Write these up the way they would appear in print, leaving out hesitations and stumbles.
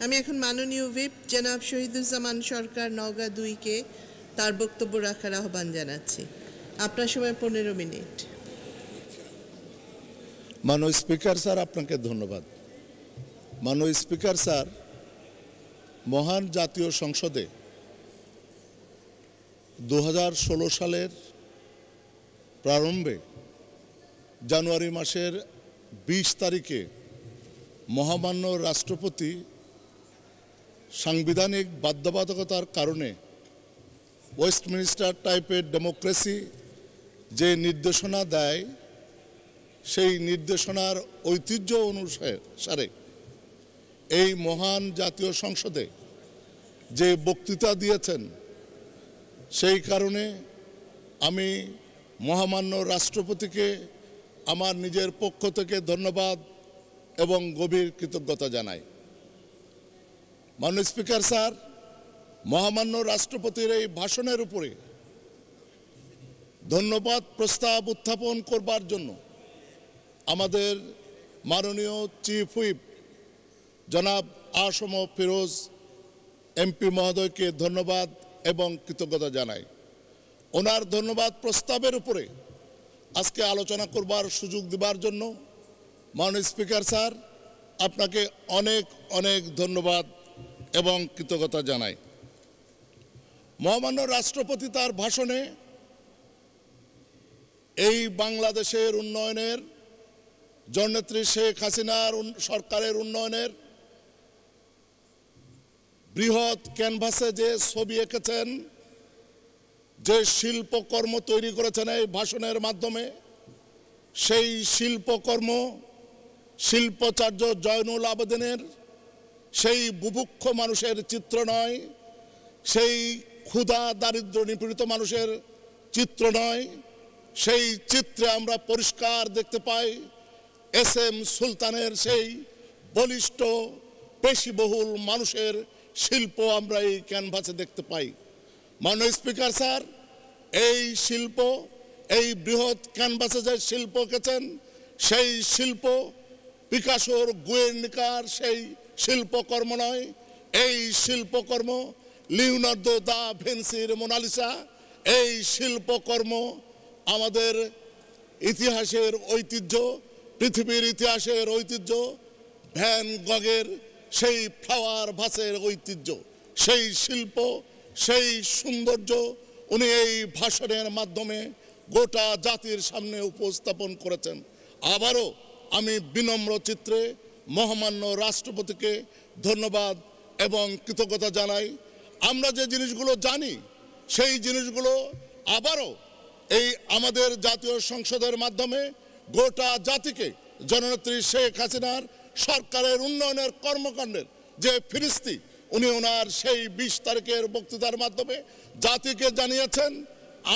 আমি এখন মাননীয় হুইপ জনাব শহীদুজ্জামান সরকার নওগাঁ 2-কে তার বক্তব্য রাখার আহ্বান জানাচ্ছি। আপনার সময় 15 মিনিট। মাননীয় স্পিকার স্যার, আপনাকে ধন্যবাদ। মাননীয় স্পিকার স্যার, মহান জাতীয় সংসদে 2016 সালের প্রারম্ভে জানুয়ারি মাসের 20 তারিখে মহামান্য রাষ্ট্রপতি সাংবিধানিক বাধ্যবাধকতার কারণে ওয়েস্টমিনিস্টার টাইপের ডেমোক্রেসি যে নির্দেশনা দেয়, সেই নির্দেশনার ঐতিহ্য অনুসারে এই মহান জাতীয় সংসদে যে বক্তৃতা দিয়েছেন, সেই কারণে আমি মহামান্য রাষ্ট্রপতিকে আমার নিজের পক্ষ থেকে ধন্যবাদ এবং গভীর কৃতজ্ঞতা জানাই। মাননীয় স্পিকার স্যার, মহামান্য রাষ্ট্রপতির এই ভাষণের উপরে ধন্যবাদ প্রস্তাব উত্থাপন করবার জন্য আমাদের মাননীয় চিফ হুইপ জনাব আসম ফিরোজ এমপি মহোদয়কে ধন্যবাদ এবং কৃতজ্ঞতা জানাই। ওনার ধন্যবাদ প্রস্তাবের উপরে আজকে আলোচনা করবার সুযোগ দেবার জন্য মাননীয় স্পিকার স্যার, আপনাকে অনেক অনেক ধন্যবাদ এবং কৃতজ্ঞতা জানাই। মহামান্য রাষ্ট্রপতি তার ভাষণে এই বাংলাদেশের উন্নয়নের, জননেত্রী শেখ হাসিনার সরকারের উন্নয়নের বৃহৎ ক্যানভাসে যে ছবি এঁকেছেন, যে শিল্পকর্ম তৈরি করেছেন এই ভাষণের মাধ্যমে, সেই শিল্পকর্ম শিল্পাচার্য জয়নুল আবেদিনের সেই বুভুক্ষ মানুষের চিত্র নয়, সেই ক্ষুধা দারিদ্র নিপীড়িত মানুষের চিত্র নয়, সেই চিত্রে আমরা পরিষ্কার দেখতে পাই এসএম সুলতানের সেই বলিষ্ঠ পেশিবহুল মানুষের শিল্প আমরা এই ক্যানভাসে দেখতে পাই। মাননীয় স্পিকার স্যার, এই শিল্প, এই বৃহৎ ক্যানভাসে যে শিল্প এঁকেছেন, সেই শিল্প পিকাসোর গুয়ের্নিকার সেই শিল্পকর্ম নয়, এই শিল্পকর্ম লিওনার্দো দা ভিন্সির মোনালিসা, এই শিল্পকর্ম আমাদের ইতিহাসের ঐতিহ্য, পৃথিবীর ইতিহাসের ঐতিহ্য, ভ্যান গগের সেই ফ্লাওয়ার ভাসের ঐতিহ্য, সেই শিল্প, সেই সৌন্দর্য উনি এই ভাষণের মাধ্যমে গোটা জাতির সামনে উপস্থাপন করেছেন। আবারও আমি বিনম্র চিত্রে মহামান্য রাষ্ট্রপতিকে ধন্যবাদ এবং কৃতজ্ঞতা জানাই। আমরা যে জিনিসগুলো জানি, সেই জিনিসগুলো আবারও এই আমাদের জাতীয় সংসদের মাধ্যমে গোটা জাতিকে জননেত্রী শেখ হাসিনার সরকারের উন্নয়নের কর্মকাণ্ডের যে ফিরিস্তি উনি ওনার সেই 20 তারিখের বক্তৃতার মাধ্যমে জাতিকে জানিয়েছেন,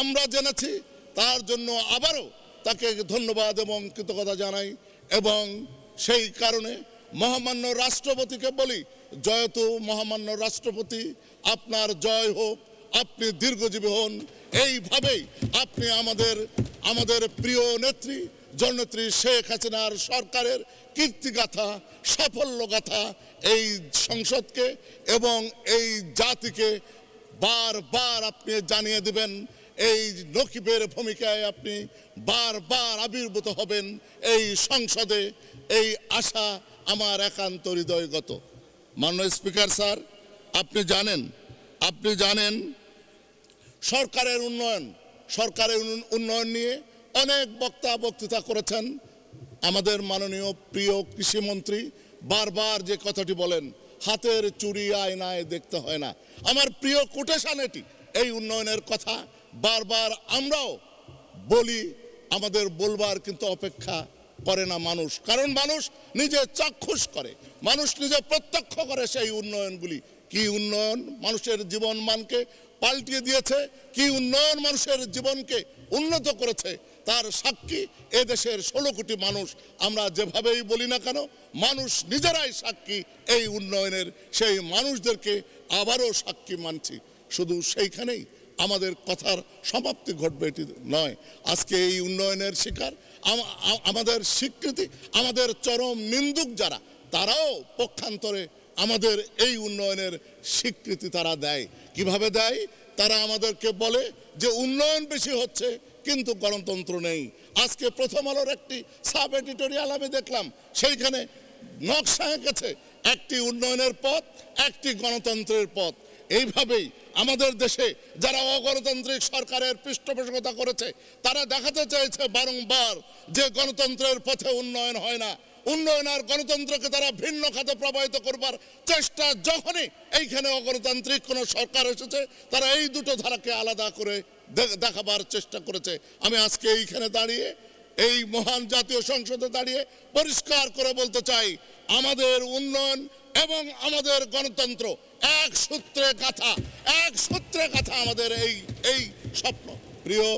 আমরা জেনেছি। তার জন্য আবারও তাকে ধন্যবাদ এবং কৃতজ্ঞতা জানাই। এবং সেই কারণে মহামান্য রাষ্ট্রপতিকে বলি, জয়তু মহামান্য রাষ্ট্রপতি, আপনার জয় হোক, আপনি দীর্ঘজীবী হন। এইভাবেই আপনি আমাদের প্রিয় নেত্রী জননেত্রী শেখ হাসিনার সরকারের কীর্তিগাথা, সাফল্যগাথা এই সংসদকে এবং এই জাতিকে বারবার আপনি জানিয়ে দিবেন। এই নকিবের ভূমিকায় আপনি বারবার আবির্ভূত হবেন এই সংসদে, এই আশা আমার একান্ত হৃদয়গত। মাননীয় স্পিকার স্যার, আপনি জানেন সরকারের উন্নয়ন নিয়ে অনেক বক্তৃতা করেছেন আমাদের মাননীয় প্রিয় কৃষিমন্ত্রী। বারবার যে কথাটি বলেন, হাতের চুড়ি আয়নায় দেখতে হয় না। আমার প্রিয় কোটেশন এটি, এই উন্নয়নের কথা বারবার আমরাও বলি, আমাদের বলবার কিন্তু অপেক্ষা করে না মানুষ। কারণ মানুষ নিজে চাক্ষুষ করে, মানুষ নিজে প্রত্যক্ষ করে সেই উন্নয়নগুলি। কি উন্নয়ন মানুষের জীবন মানকে পাল্টিয়ে দিয়েছে, কি উন্নয়ন মানুষের জীবনকে উন্নত করেছে, তার সাক্ষী এদেশের 16 কোটি মানুষ। আমরা যেভাবেই বলি না কেন, মানুষ নিজেরাই সাক্ষী এই উন্নয়নের। সেই মানুষদেরকে আবারও সাক্ষী মানছি। শুধু সেইখানেই আমাদের কথার সমাপ্তি ঘটবে এটি নয়। আজকে এই উন্নয়নের শিকার আমাদের স্বীকৃতি, আমাদের চরম নিন্দুক যারা, তারাও পক্ষান্তরে আমাদের এই উন্নয়নের স্বীকৃতি তারা দেয়। কিভাবে দেয়? তারা আমাদেরকে বলে যে উন্নয়ন বেশি হচ্ছে কিন্তু গণতন্ত্র নেই। আজকে প্রথম আলোর একটি সাব এডিটোরিয়াল আমি দেখলাম, সেইখানে নকশা এঁকেছে একটি উন্নয়নের পথ, একটি গণতন্ত্রের পথ। এইভাবেই আমাদের দেশে যারা অগণতান্ত্রিক সরকারের পৃষ্ঠপোষকতা করেছে তারা দেখাতে চেয়েছে বারংবার যে গণতন্ত্রের পথে উন্নয়ন হয় না। উন্নয়ন আর গণতন্ত্রকে তারা ভিন্ন খাতে প্রবাহিত করবার চেষ্টা যখনই এইখানে অগণতান্ত্রিক কোনো সরকার এসেছে তারা এই দুটো ধারাকে আলাদা করে দেখাবার চেষ্টা করেছে। আমি আজকে এইখানে দাঁড়িয়ে এই মহান জাতীয় সংসদে দাঁড়িয়ে পরিষ্কার করে বলতে চাই, আমাদের উন্নয়ন এবং আমাদের গণতন্ত্র এক সূত্রে গাঁথা, এক সূত্রে গাঁথা আমাদের এই স্বপ্ন। প্রিয়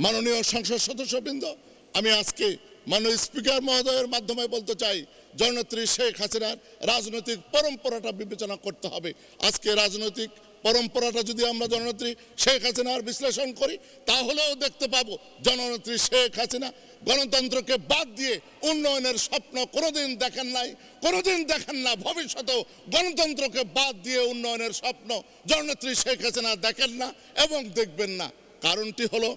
মাননীয় সংসদ সদস্যবৃন্দ, আমি আজকে মাননীয় স্পিকার মহোদয়ের মাধ্যমে বলতে চাই, জননেত্রী শেখ হাসিনার রাজনৈতিক পরম্পরাটা বিবেচনা করতে হবে। আজকে রাজনৈতিক পরম্পরাটা যদি আমরা জননেত্রী শেখ হাসিনার বিশ্লেষণ করি তাহলেও দেখতে পাবো জননেত্রী শেখ হাসিনা গণতন্ত্রকে বাদ দিয়ে উন্নয়নের স্বপ্ন কোনোদিন দেখেন নাই, কোনোদিন দেখেন না, ভবিষ্যতেও গণতন্ত্রকে বাদ দিয়ে উন্নয়নের স্বপ্ন জননেত্রী শেখ হাসিনা দেখেন না এবং দেখবেন না। কারণটি হলো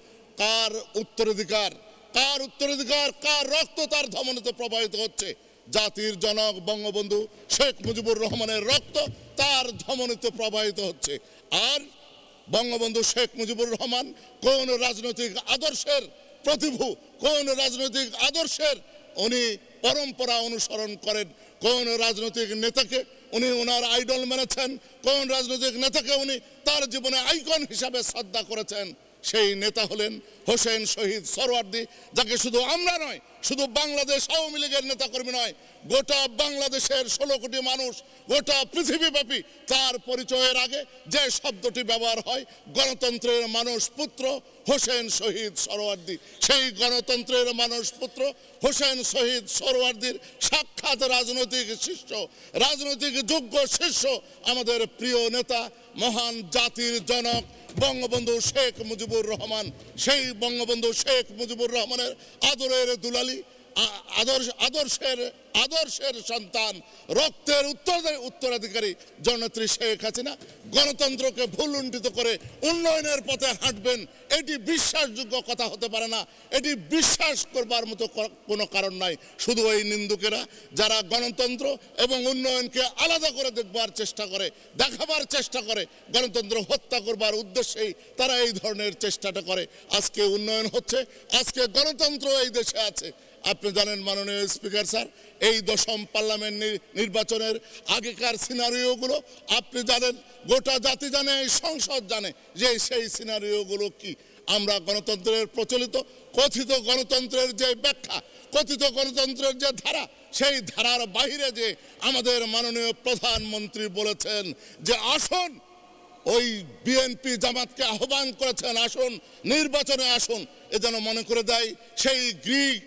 কার উত্তরাধিকার, কার উত্তরাধিকার, কার রক্ত তার ধমনীতে প্রবাহিত হচ্ছে। জাতির জনক বঙ্গবন্ধু শেখ মুজিবুর রহমানের রক্ত তার ধমনীতে প্রবাহিত হচ্ছে। আর বঙ্গবন্ধু শেখ মুজিবুর রহমান কোন রাজনৈতিক আদর্শের প্রতিভূ, কোন রাজনৈতিক আদর্শের উনি পরম্পরা অনুসরণ করেন, কোন রাজনৈতিক নেতাকে উনি ওনার আইডল মেনেছেন, কোন রাজনৈতিক নেতাকে উনি তার জীবনে আইকন হিসাবে শ্রদ্ধা করেছেন, সেই নেতা হলেন হোসেন শহীদ সোহরাওয়ার্দী, যাকে শুধু আমরা নয়, শুধু বাংলাদেশ আওয়ামী লীগের নেতাকর্মী নয়, গোটা বাংলাদেশের 16 কোটি মানুষ, গোটা পৃথিবীব্যাপী তার পরিচয়ের আগে যে শব্দটি ব্যবহার হয় গণতন্ত্রের মানুষ পুত্র হোসেন শহীদ সোহরাওয়ার্দী, সেই গণতন্ত্রের মানুষ পুত্র হোসেন শহীদ সোহরাওয়ার্দীর সাক্ষাৎ রাজনৈতিক শিষ্য, রাজনৈতিক যোগ্য শিষ্য আমাদের প্রিয় নেতা মহান জাতির জনক বঙ্গবন্ধু শেখ মুজিবুর রহমান। সেই বঙ্গবন্ধু শেখ মুজিবুর রহমানের আদরের দুলালি, আদর্শের সন্তান, রক্তের উত্তরাধিকারী জননেত্রী শেখ হাসিনা গণতন্ত্রকে ভুলুণ্ঠিত করে উন্নয়নের পথে হাঁটবেন, এটি বিশ্বাসযোগ্য কথা হতে পারে না, এটি বিশ্বাস করবার মতো কোনো কারণ নাই। শুধু এই নিন্দুকেরা যারা গণতন্ত্র এবং উন্নয়নকে আলাদা করে দেখবার চেষ্টা করে, দেখাবার চেষ্টা করে, গণতন্ত্র হত্যা করবার উদ্দেশ্যেই তারা এই ধরনের চেষ্টাটা করে। আজকে উন্নয়ন হচ্ছে, আজকে গণতন্ত্র এই দেশে আছে। আপনি জানেন মাননীয় স্পিকার স্যার, এই 10ম পার্লামেন্ট নির্বাচনের আগেকার সিনারিওগুলো আপনি জানেন, গোটা জাতি জানে, এই সংসদ জানে যে সেই সিনারিওগুলো কি। আমরা গণতন্ত্রের প্রচলিত কথিত গণতন্ত্রের যে ব্যাখ্যা, কথিত গণতন্ত্রের যে ধারা, সেই ধারার বাইরে যে আমাদের মাননীয় প্রধানমন্ত্রী বলেছেন যে আসুন, ওই বিএনপি জামাতকে আহ্বান করেছেন আসুন নির্বাচনে আসুন, এ যেন মনে করে দেয় সেই গ্রিক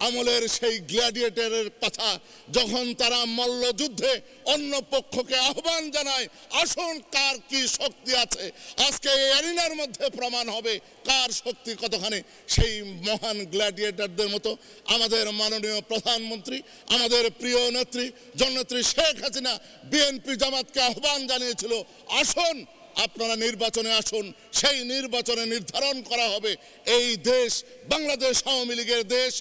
আমলের সেই গ্ল্যাডিয়েটরের কথা, যখন তারা মল্লযুদ্ধে অন্য পক্ষকে আহ্বান জানায় আসুন কার কি শক্তি আছে। আজকে এই অ্যারিনার মধ্যে প্রমাণ হবে কার শক্তি কতখানি। সেই মহান গ্ল্যাডিয়েটরদের মতো আমাদের মাননীয় প্রধানমন্ত্রী, আমাদের প্রিয় নেত্রী জননেত্রী শেখ হাসিনা বিএনপি জামাতকে আহ্বান জানিয়েছিল আসুন আপনারা নির্বাচনে আসুন। সেই নির্বাচনে নির্ধারণ করা হবে এই দেশ বাংলাদেশ আওয়ামী লীগের দেশ,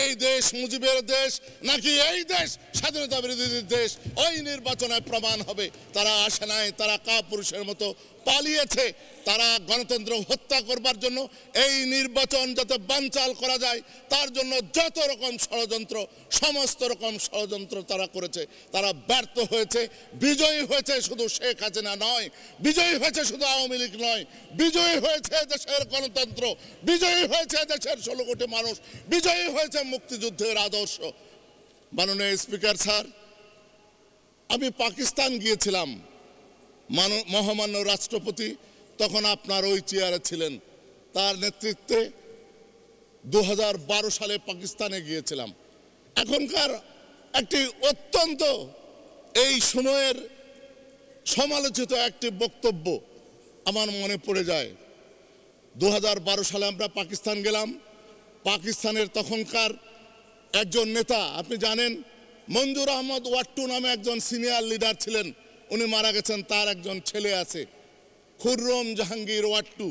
এই দেশ মুজিবের দেশ নাকি এই দেশ স্বাধীনতা বিরোধীদের দেশ। ওই নির্বাচনে প্রমাণ হবে। তারা আসে নাই, তারা কাপুরুষের মতো পালিয়েছে। তারা গণতন্ত্র হত্যা করবার জন্য এই নির্বাচন যাতে বানচাল করা যায় তার জন্য যত রকম ষড়যন্ত্র, সমস্ত রকম ষড়যন্ত্র তারা করেছে। তারা ব্যর্থ হয়েছে। বিজয়ী হয়েছে শুধু শেখ হাসিনা নয়, বিজয়ী হয়েছে শুধু আওয়ামী লীগ নয়, বিজয়ী হয়েছে দেশের গণতন্ত্র, বিজয়ী হয়েছে দেশের 16 কোটি মানুষ, বিজয়ী হয়েছে মুক্তিযুদ্ধের আদর্শ। মাননীয় স্পিকার স্যার, আমি পাকিস্তান গিয়েছিলাম, মহামান্য রাষ্ট্রপতি তখন আপনার ওই চেয়ারে ছিলেন, তার নেতৃত্বে 2012 সালে পাকিস্তানে গিয়েছিলাম। এখনকার একটি অত্যন্ত এই সময়ের সমালোচিত একটি বক্তব্য আমার মনে পড়ে যায়। 2012 সালে আমরা পাকিস্তান গেলাম। পাকিস্তানের তখনকার একজন নেতা, আপনি জানেন মঞ্জুর আহমদ ওয়াট্টু নামে একজন সিনিয়র লিডার ছিলেন, উনি মারা গেছেন, তার একজন ছেলে আছে খুররম জাহাঙ্গীর ওয়াট্টু,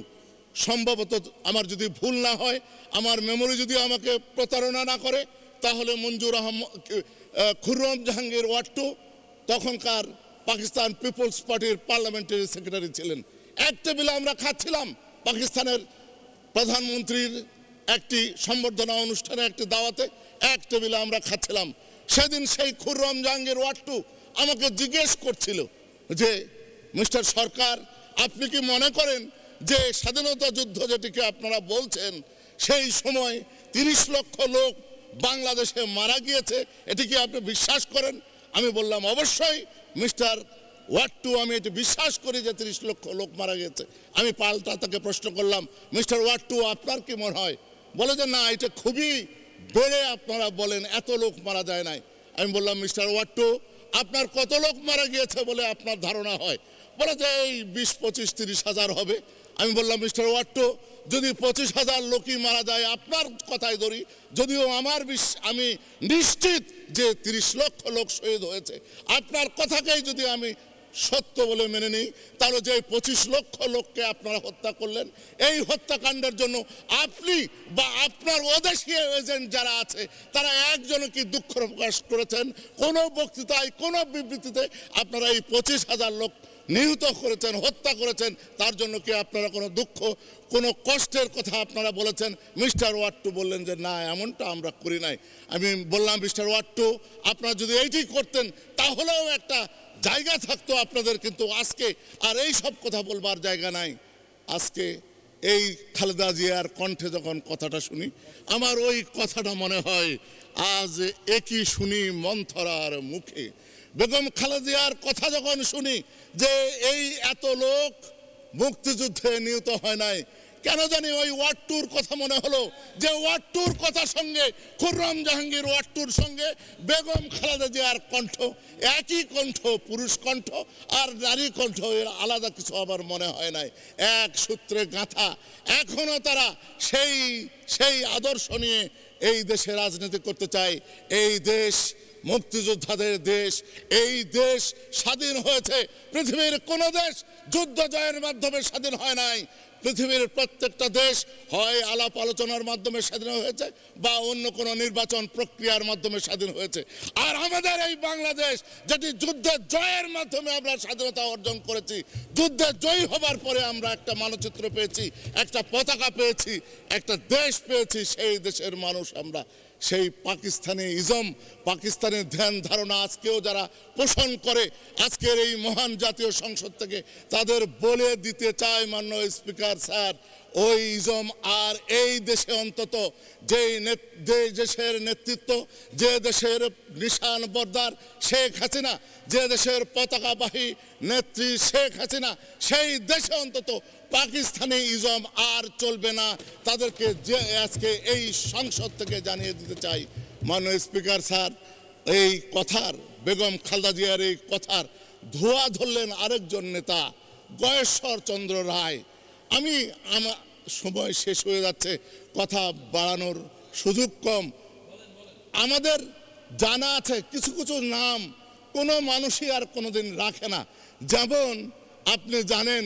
সম্ভবত আমার যদি ভুল না হয়, আমার মেমোরি যদি আমাকে প্রতারণা না করে, তাহলে মঞ্জুর আহমদ খুররম জাহাঙ্গীর ওয়াট্টু তখনকার পাকিস্তান পিপলস পার্টির পার্লামেন্টারি সেক্রেটারি ছিলেন। এক টেবিলে আমরা খাচ্ছিলাম পাকিস্তানের প্রধানমন্ত্রীর একটি সম্বর্ধনা অনুষ্ঠানে, একটি দাওয়াতে এক টেবিলে আমরা খাচ্ছিলাম। সেদিন সেই খুররম জাহাঙ্গীর ওয়াট্টু আমাকে জিজ্ঞেস করছিল যে মিস্টার সরকার, আপনি কি মনে করেন যে স্বাধীনতা যুদ্ধ যেটিকে আপনারা বলছেন সেই সময় 30 লক্ষ লোক বাংলাদেশে মারা গিয়েছে, এটি কি আপনি বিশ্বাস করেন? আমি বললাম অবশ্যই মিস্টার ওয়াট্টু, আমি এটি বিশ্বাস করি যে 30 লক্ষ লোক মারা গেছে। আমি পাল্টা তাকে প্রশ্ন করলাম, মিস্টার ওয়াট্টু আপনার কি মনে হয়? বলে যে না, এটা খুবই বেড়ে আপনারা বলেন, এত লোক মারা যায় নাই। আমি বললাম মিস্টার ওয়াট্টু, আপনার কত লোক মারা গিয়েছে বলে আপনার ধারণা হয়? বলে যে এই 20, 25, 30 হাজার হবে। আমি বললাম মিস্টার ওয়াট্টু, যদি 25,000 লোকই মারা যায়, আপনার কথাই ধরি, যদিও আমি নিশ্চিত যে 30 লক্ষ লোক শহীদ হয়েছে, আপনার কথাকেই যদি আমি সত্য বলে মেনে নিই, তাহলে যে 25 লক্ষ লোককে আপনারা হত্যা করলেন, এই হত্যাকাণ্ডের জন্য আপনি বা আপনার ওদেশীয় এজেন্ট যারা আছে তারা একজনও কি দুঃখ প্রকাশ করেছেন? কোনো বক্তৃতায়, কোনো বিবৃতিতে আপনারা এই 25,000 লোক নিহত করেছেন, হত্যা করেছেন, তার জন্য কি আপনারা কোনো দুঃখ, কোনো কষ্টের কথা আপনারা বলেছেন? মিস্টার ওয়াট্টু বললেন যে না, এমনটা আমরা করি নাই। আমি বললাম মিস্টার ওয়াট্টু, আপনারা যদি এইটি করতেন তাহলেও একটা জায়গা থাকতো আপনাদের, কিন্তু আজকে আর এই সব কথা বলবার জায়গা নাই। আজকে এই খালেদা জিয়ার কণ্ঠে যখন কথাটা শুনি, আমার ওই কথাটা মনে হয় আজ একই শুনি মন্থরার মুখে। বেগম খালেদা জিয়ার কথা যখন শুনি যে এই এত লোক মুক্তিযুদ্ধে নিহত হয় নাই, কেন জানি ওই ওয়াট্টুর কথা মনে হলো, যে ওয়াট্টুর কথার সঙ্গে, খুররম জাহাঙ্গীর ওয়াট্টুর সঙ্গে বেগম খালেদা জিয়ার কণ্ঠ একই কণ্ঠ, পুরুষ কণ্ঠ আর নারী কণ্ঠ, এর আলাদা কিছু আবার মনে হয় নাই, এক সূত্রে গাঁথা। এখনো তারা সেই আদর্শ নিয়ে এই দেশে রাজনীতি করতে চায়। এই দেশ মুক্তিযোদ্ধাদের দেশ, এই দেশ স্বাধীন হয়েছে। পৃথিবীর কোনো দেশ যুদ্ধ জয়ের মাধ্যমে স্বাধীন হয় নাই। পৃথিবীর প্রত্যেকটা দেশ হয় আলাপ আলোচনার মাধ্যমে স্বাধীন হয়েছে বা অন্য কোনো নির্বাচন প্রক্রিয়ার মাধ্যমে স্বাধীন হয়েছে। আর আমাদের এই বাংলাদেশ, যেটি যুদ্ধের জয়ের মাধ্যমে আমরা স্বাধীনতা অর্জন করেছি, যুদ্ধে জয়ী হবার পরে আমরা একটা মানচিত্র পেয়েছি, একটা পতাকা পেয়েছি, একটা দেশ পেয়েছি। সেই দেশের মানুষ আমরা। সেই পাকিস্তানি ইজম, পাকিস্তানের ধ্যান ধারণা আজকেও যারা পোষণ করে, আজকের এই মহান জাতীয় সংসদ থেকে তাদের বলে দিতে চায় মাননীয় স্পিকার স্যার, ওই ইজম আর এই দেশে অন্তত যে দেশের নেতৃত্ব, যে দেশের নিশান বর্দার শেখ হাসিনা, যে দেশের পতাকাবাহী নেত্রী শেখ হাসিনা, সেই দেশে অন্তত পাকিস্তানি ইজম আর চলবে না। তাদেরকে যে আজকে এই সংসদ থেকে জানিয়ে দিতে চাই মাননীয় স্পিকার স্যার, এই কথার, বেগম খালেদা জিয়ার এই কথার ধোঁয়া ধরলেন আরেকজন নেতা, গয়েশ্বর চন্দ্র রায়। আমার সময় শেষ হয়ে যাচ্ছে, কথা বাড়ানোর সুযোগ কম। আমাদের জানা আছে কিছু কিছু নাম কোনো মানুষই আর কোনোদিন রাখে না। যেমন আপনি জানেন,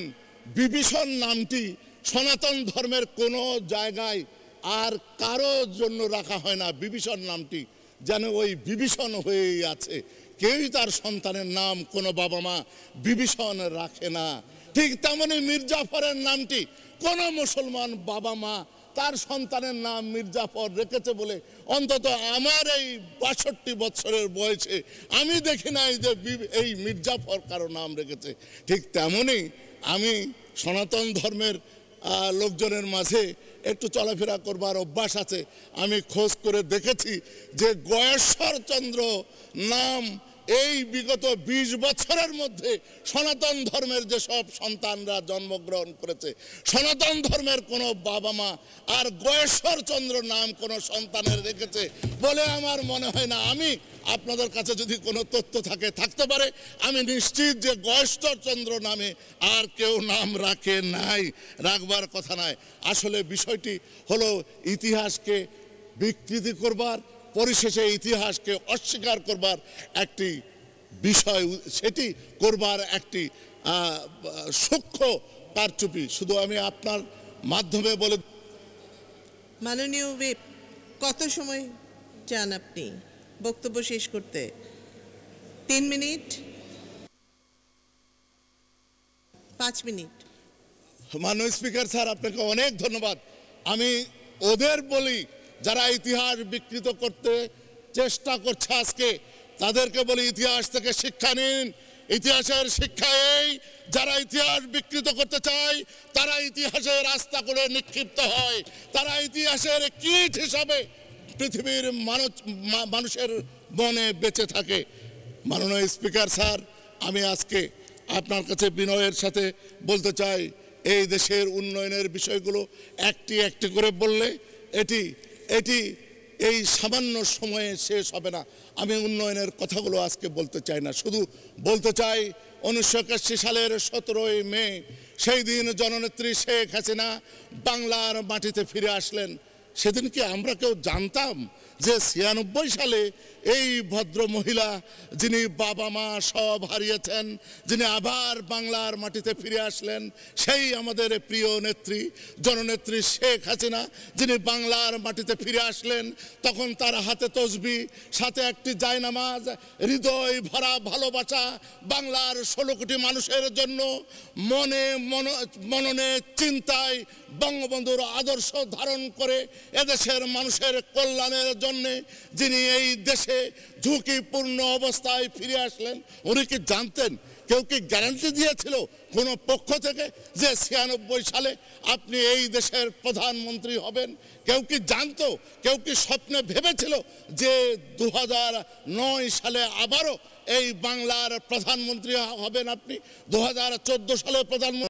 বিভীষণ নামটি সনাতন ধর্মের কোনো জায়গায় আর কারোর জন্য রাখা হয় না। বিভীষণ নামটি যেন ওই বিভীষণ হয়েই আছে। কেউই তার সন্তানের নাম কোনো বাবা মা বিভীষণ রাখে না। ঠিক তেমনি মির্জাফরের নামটি কোনো মুসলমান বাবা মা তার সন্তানের নাম মির্জাফর রেখেছে বলে অন্তত আমার এই ৬২ বছরের বয়সে আমি দেখি নাই যে এই মির্জাফর কারো নাম রেখেছে। ঠিক তেমনি আমি সনাতন ধর্মের লোকজনের মাঝে একটু চলাফেরা করবার অভ্যাস আছে। আমি খোঁজ করে দেখেছি যে গয়েশ্বর চন্দ্র নাম এই বিগত ২০ বছরের মধ্যে সনাতন ধর্মের যেসব সন্তানরা জন্মগ্রহণ করেছে, সনাতন ধর্মের কোনো বাবা মা আর গয়েশ্বর চন্দ্র নাম কোনো সন্তানের রেখেছে বলে আমার মনে হয় না। আমি আপনাদের কাছে যদি কোনো তথ্য থাকতে পারে, আমি নিশ্চিত যে গয়েশ্বর চন্দ্র নামে আর কেউ নাম রাখে নাই, রাখবার কথা নয়। আসলে বিষয়টি হলো ইতিহাসকে বিকৃতি করবার, পরিশেষে ইতিহাসকে অস্বীকার করবার একটি বিষয়, সেটি করবার একটি সূক্ষ্ম কারচুপি। শুধু আমি আপনার মাধ্যমে বলে, মাননীয় হুইপ, কত সময় চান আপনি বক্তব্য শেষ করতে? 3 মিনিট, 5 মিনিট। মাননীয় স্পিকার স্যার, আপনাকে অনেক ধন্যবাদ। আমি ওদের বলি যারা ইতিহাস বিকৃত করতে চেষ্টা করছে আজকে, তাদেরকে বলি ইতিহাস থেকে শিক্ষা নিন। ইতিহাসের শিক্ষা এই, যারা ইতিহাস বিকৃত করতে চায় তারা ইতিহাসের রাস্তা করে নিক্ষিপ্ত হয়, তারা ইতিহাসের কীট হিসাবে পৃথিবীর মানুষের মনে বেঁচে থাকে। মাননীয় স্পিকার স্যার, আমি আজকে আপনার কাছে বিনয়ের সাথে বলতে চাই, এই দেশের উন্নয়নের বিষয়গুলো একটি একটি করে বললে এটি এই সামান্য সময়ে শেষ হবে না। আমি উন্নয়নের কথাগুলো আজকে বলতে চাই না, শুধু বলতে চাই 1981 সালের 17ই মে সেই দিন জননেত্রী শেখ হাসিনা বাংলার মাটিতে ফিরে আসলেন। সেদিন কি আমরা কেউ জানতাম যে 96 সালে এই ভদ্র মহিলা, যিনি বাবা মা সব হারিয়েছেন, যিনি আবার বাংলার মাটিতে ফিরে আসলেন, সেই আমাদের প্রিয় নেত্রী জননেত্রী শেখ হাসিনা, যিনি বাংলার মাটিতে ফিরে আসলেন, তখন তার হাতে তসবিহ, সাথে একটি জায়নামাজ, হৃদয় ভরা ভালোবাসা বাংলার 16 কোটি মানুষের জন্য, মননে চিন্তায় বঙ্গবন্ধুর আদর্শ ধারণ করে এদেশের মানুষের কল্যাণের জন্যে যিনি এই দেশে ঝুঁকিপূর্ণ অবস্থায় ফিরে আসলেন। উনি কি জানতেন? কেউ কি গ্যারান্টি দিয়েছিল কোনো পক্ষ থেকে যে 96 সালে আপনি এই দেশের প্রধানমন্ত্রী হবেন? কেউ কি জানতো? কেউ কি স্বপ্নে ভেবেছিল যে 2009 সালে আবারও এই বাংলার প্রধানমন্ত্রী হবেন আপনি? 2014 সালে প্রধানমন্ত্রী